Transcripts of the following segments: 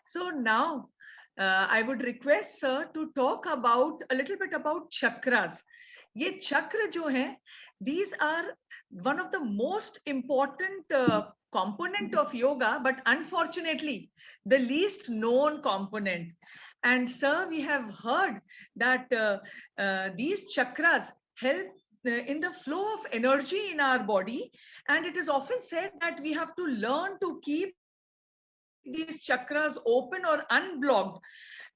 So now I would request sir to talk about a little bit about chakras. ये चक्र जो हैं, these are one of the most important component of yoga, but unfortunately the least known component. And sir, we have heard that these chakras help in the flow of energy in our body, and it is often said that we have to learn to keep these chakras open or unblocked,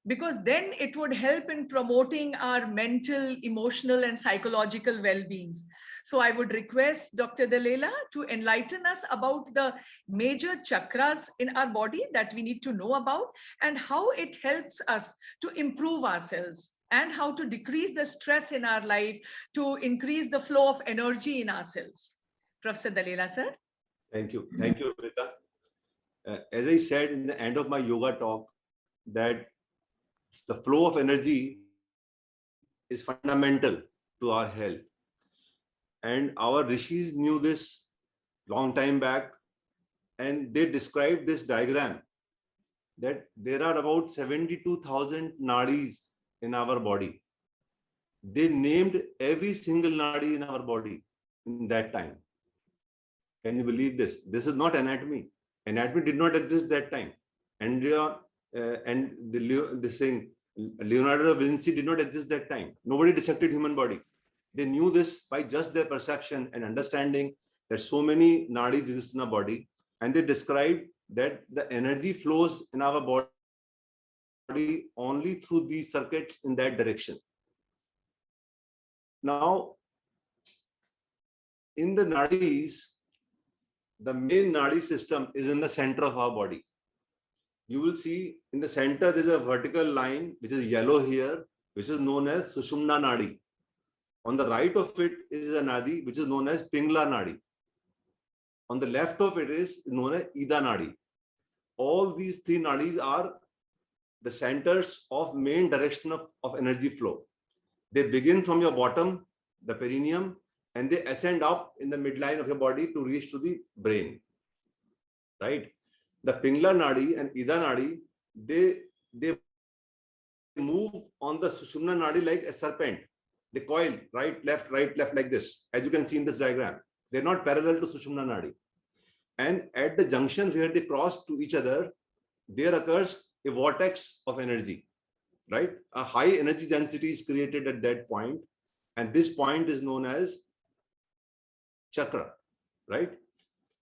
because then it would help in promoting our mental, emotional, and psychological well-beings. So I would request Dr. Dalela to enlighten us about the major chakras in our body that we need to know about, and how it helps us to improve ourselves, and how to decrease the stress in our life, to increase the flow of energy in ourselves. Professor Dalela, sir. Thank you. Thank you, Rita. As I said in the end of my yoga talk, that the flow of energy is fundamental to our health. And our rishis knew this long time back, and they described this diagram that there are about 72,000 nadis in our body. They named every single nadi in our body in that time. Can you believe this? This is not anatomy. Anatomy did not exist that time. Leonardo da Vinci did not exist that time. Nobody dissected human body. They knew this by just their perception and understanding that so many nadis exist in our body, and they described that the energy flows in our body only through these circuits in that direction. Now, in the nadis, the main nadi system is in the center of our body. You will see in the center there is a vertical line which is yellow here, which is known as Sushumna Nadi. On the right of it is a nadi which is known as Pingla Nadi. On the left of it is known as Ida Nadi. All these three nadis are the centers of main direction of energy flow. They begin from your bottom, the perineum, and they ascend up in the midline of your body to reach to the brain, right? The Pingla Nadi and Ida Nadi, they move on the Sushumna Nadi like a serpent. They coil right, left, like this, as you can see in this diagram. They're not parallel to Sushumna Nadi. And at the junction where they cross to each other, there occurs a vortex of energy, right? A high energy density is created at that point, and this point is known as chakra, right?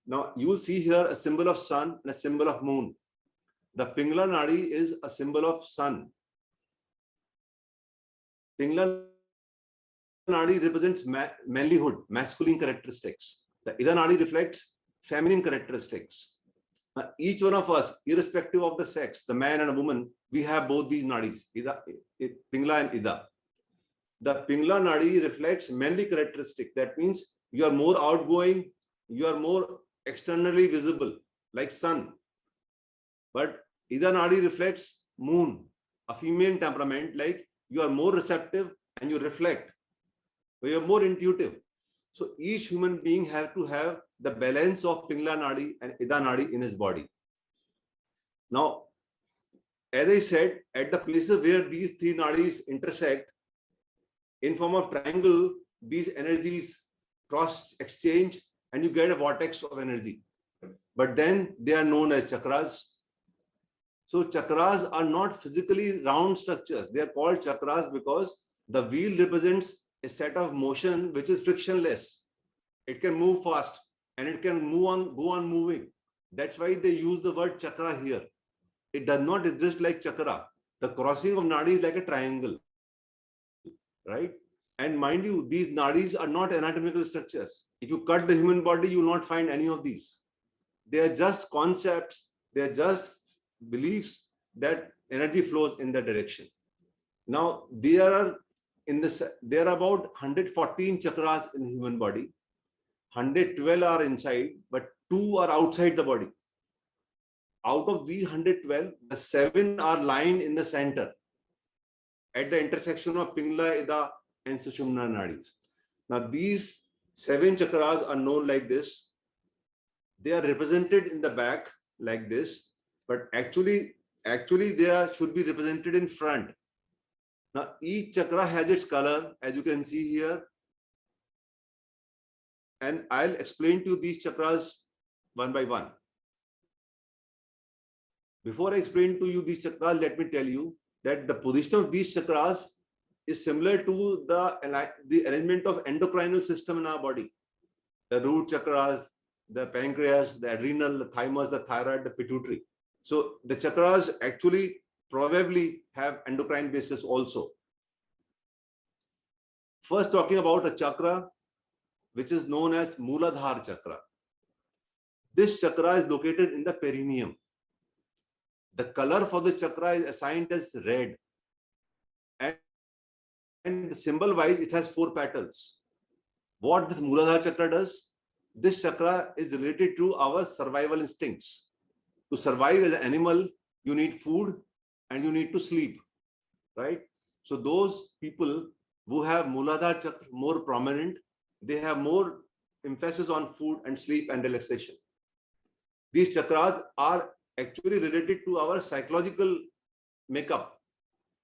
Now you will see here a symbol of sun and a symbol of moon. The Pingla Nadi is a symbol of sun. Pingla Nadi represents manlyhood, masculine characteristics. The Ida Nadi reflects feminine characteristics. Now, each one of us, irrespective of the sex, the man and a woman, we have both these nadis, Pingla and Ida. The Pingla Nadi reflects manly characteristic. That means you are more outgoing, you are more externally visible, like sun. But Ida Nadi reflects moon, a female temperament, like you are more receptive and you reflect. So you are more intuitive. So each human being has to have the balance of Pingla Nadi and Ida Nadi in his body. Now, as I said, at the places where these three nadis intersect, in form of triangle, these energies cross exchange and you get a vortex of energy. But then they are known as chakras. So chakras are not physically round structures. They are called chakras because the wheel represents a set of motion which is frictionless. It can move fast and it can go on moving. That's why they use the word chakra here. It does not exist like chakra. The crossing of nadi is like a triangle, right? And mind you, these nadis are not anatomical structures. If you cut the human body, you will not find any of these. They are just concepts. They are just beliefs that energy flows in that direction. Now, there are about 114 chakras in the human body. 112 are inside, but 2 are outside the body. Out of these 112, the 7 are lying in the center at the intersection of Pingla, Ida, and Sushumna Nadis. Now, these 7 chakras are known like this. They are represented in the back like this, but actually actually they should be represented in front. Now each chakra has its color, as you can see here. And I'll explain to you these chakras one by one. Before I explain to you these chakras, let me tell you that the position of these chakras is similar to the arrangement of endocrinal system in our body. The root chakras, the pancreas, the adrenal, the thymus, the thyroid, the pituitary. So the chakras actually probably have endocrine basis also. First, talking about a chakra which is known as Mooladhara chakra. This chakra is located in the perineum. The color for the chakra is assigned as red. And symbol wise, it has 4 petals. What this Mooladhara chakra does? This chakra is related to our survival instincts. To survive as an animal, you need food and you need to sleep, right? So those people who have Mooladhara chakra more prominent, they have more emphasis on food and sleep and relaxation. These chakras are actually related to our psychological makeup.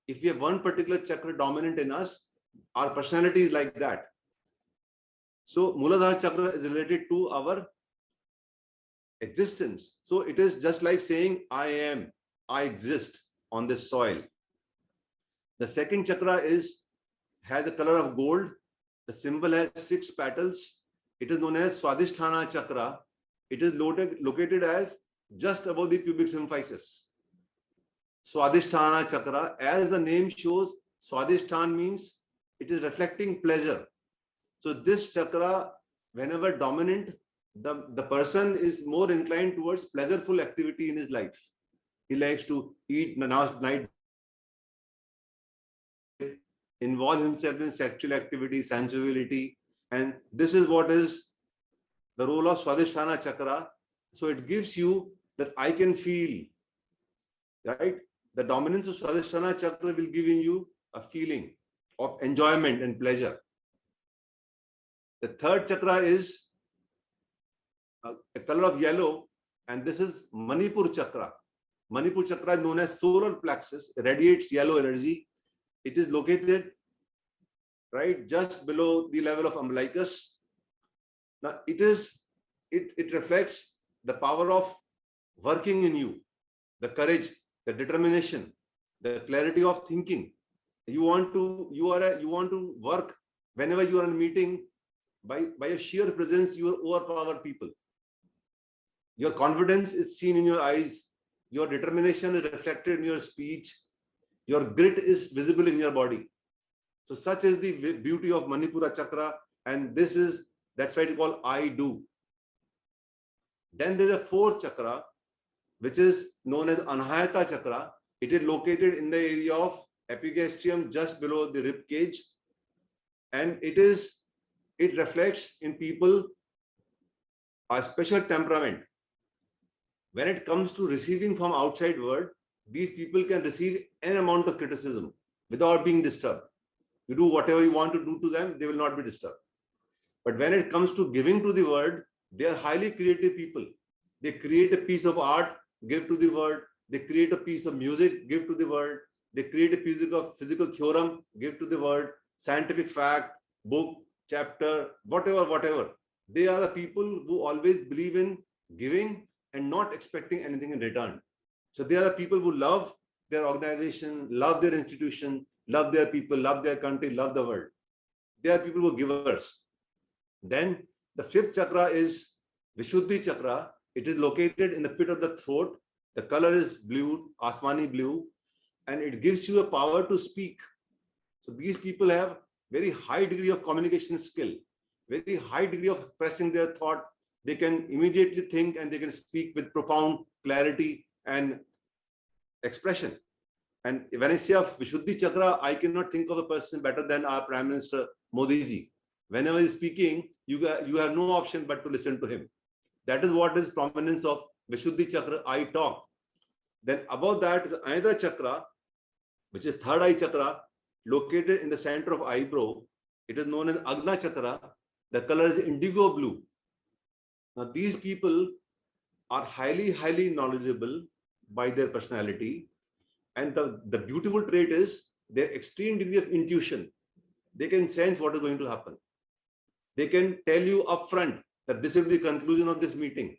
If we have one particular chakra dominant in us, our personality is like that. So Mooladhara chakra is related to our existence. So it is just like saying, I exist on this soil. The second chakra has the color of gold. The symbol has 6 petals. It is known as Swadhisthana chakra. It is located as just above the pubic symphysis. Swadhisthana chakra, as the name shows, Swadhisthana means it is reflecting pleasure. So this chakra, whenever dominant, the person is more inclined towards pleasureful activity in his life. He likes to eat night, involve himself in sexual activity, sensuality, and this is what is the role of Swadhisthana chakra. So it gives you that I can feel, right? The dominance of Swadhisthana chakra will give you a feeling of enjoyment and pleasure. The third chakra is a color of yellow, and this is Manipur chakra. Manipur chakra is known as solar plexus, radiates yellow energy. It is located right just below the level of umbilicus. Now it reflects the power of working in you, the courage, the determination, the clarity of thinking. You want to work whenever you are in a meeting. By a sheer presence, you overpower people. Your confidence is seen in your eyes. Your determination is reflected in your speech. Your grit is visible in your body. So such is the beauty of Manipura chakra, and that's why it's called I do. Then there's a 4th chakra, which is known as Anahata chakra. It is located in the area of epigastrium, just below the rib cage, and it reflects in people a special temperament. When it comes to receiving from outside world, these people can receive an amount of criticism without being disturbed. You do whatever you want to do to them, they will not be disturbed. But when it comes to giving to the world, they are highly creative people. They create a piece of art, give to the world. They create a piece of music, give to the world. They create a piece of physical theorem, give to the world. Scientific fact, book, chapter, whatever. They are the people who always believe in giving and not expecting anything in return. So they are the people who love their organization, love their institution, love their people, love their country, love the world. They are people who are givers. Then the 5th chakra is Vishuddhi chakra. It is located in the pit of the throat. The color is blue, Asmani blue, and it gives you a power to speak. So these people have very high degree of communication skill, very high degree of expressing their thought. They can immediately think and they can speak with profound clarity and expression. And when I say of Vishuddhi chakra, I cannot think of a person better than our Prime Minister Modi ji. Whenever he's speaking, you have no option but to listen to him. That is what is prominence of Vishuddhi chakra, I talk. Then above that is another chakra, which is third eye chakra, located in the center of eyebrow. It is known as Agna chakra. The color is indigo blue. Now these people are highly knowledgeable by their personality. And the beautiful trait is their extreme degree of intuition. They can sense what is going to happen. They can tell you upfront that this will be the conclusion of this meeting.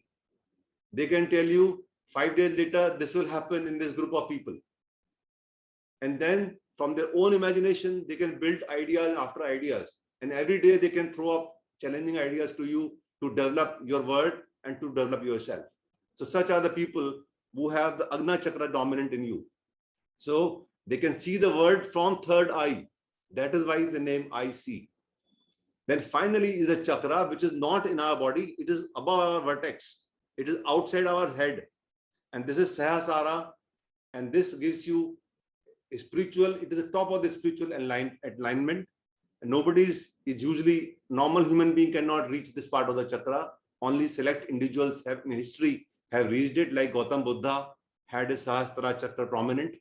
They can tell you 5 days later, this will happen in this group of people. And then from their own imagination, they can build ideas after ideas. And every day they can throw up challenging ideas to you to develop your word and to develop yourself. So such are the people who have the Agna Chakra dominant in you. So they can see the world from third eye. That is why the name I see. Then finally is a chakra which is not in our body. It is above our vertex. It is outside our head. And this is Sahasrara. And this gives you a spiritual, it is the top of the spiritual alignment. And nobody is usually, normal human being cannot reach this part of the chakra. Only select individuals have in history have reached it, like Gautam Buddha had his Sahasrara chakra prominent.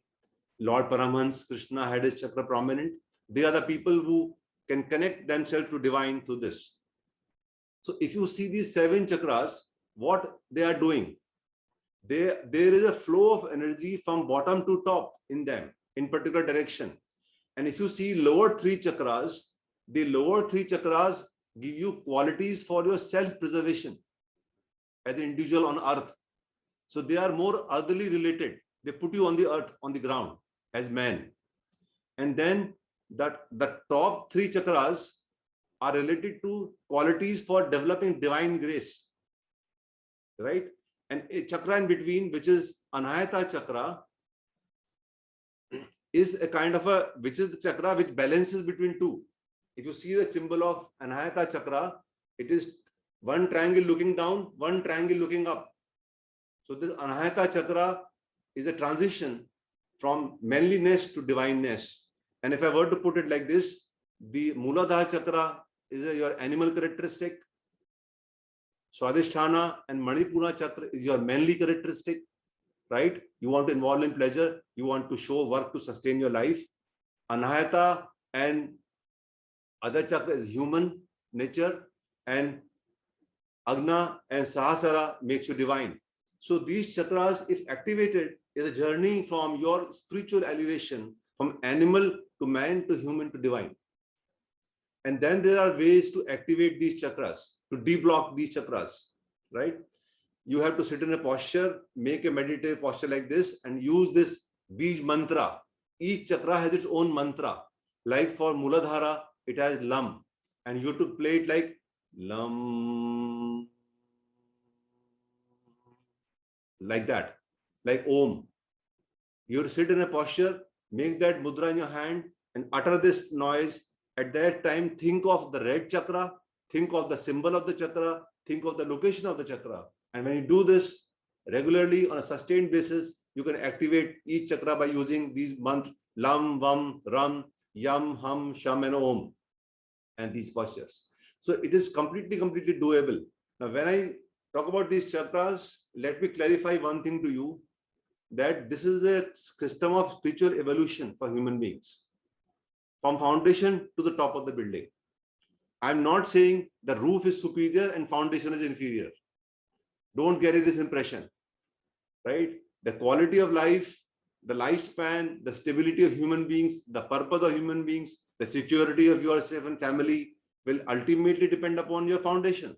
Lord Paramahansa Krishna had his chakra prominent. They are the people who can connect themselves to divine through this. So if you see these 7 chakras, what they are doing, there is a flow of energy from bottom to top in them in particular direction. And if you see lower 3 chakras, the lower 3 chakras give you qualities for your self-preservation as an individual on earth. So they are more earthly related. They put you on the earth, on the ground as man. And then the top 3 chakras are related to qualities for developing divine grace, right? And a chakra in between, which is Anahata chakra, is a kind of a, which is the chakra which balances between 2. If you see the symbol of Anahata chakra, it is one triangle looking down, one triangle looking up. So this Anahata chakra is a transition from manliness to divineness. And if I were to put it like this, the Mooladhara chakra is your animal characteristic. Swadhisthana and Manipura chakra is your manly characteristic, right? You want to involve in pleasure. You want to show work to sustain your life. Anahata and other chakra is human nature, and Agna and Sahasrara makes you divine. So these chakras, if activated, is a journey from your spiritual elevation from animal to man to human to divine. And then there are ways to activate these chakras, to deblock these chakras, right? You have to sit in a posture, make a meditative posture like this, and use this Bij mantra. Each chakra has its own mantra. Like for Mooladhara, it has Lam, and you have to play it like Lam, like that, like Om. You have to sit in a posture, make that mudra in your hand, and utter this noise. At that time, think of the red chakra, think of the symbol of the chakra, think of the location of the chakra. And when you do this regularly on a sustained basis, you can activate each chakra by using these mantras, Lam, Vam, Ram, Yam, Ham, Sham, and Om, and these postures. So it is completely doable. Now, when I talk about these chakras, let me clarify one thing to you, that this is a system of spiritual evolution for human beings, from foundation to the top of the building. I'm not saying the roof is superior and foundation is inferior. Don't carry this impression, right? The quality of life, the lifespan, the stability of human beings, the purpose of human beings, the security of yourself and family will ultimately depend upon your foundation.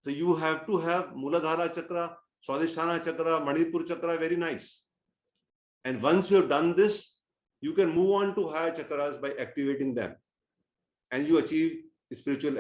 So you have to have Mooladhara chakra, Swadhisthana chakra, Manipur chakra, very nice. And once you have done this, you can move on to higher chakras by activating them, and you achieve spiritual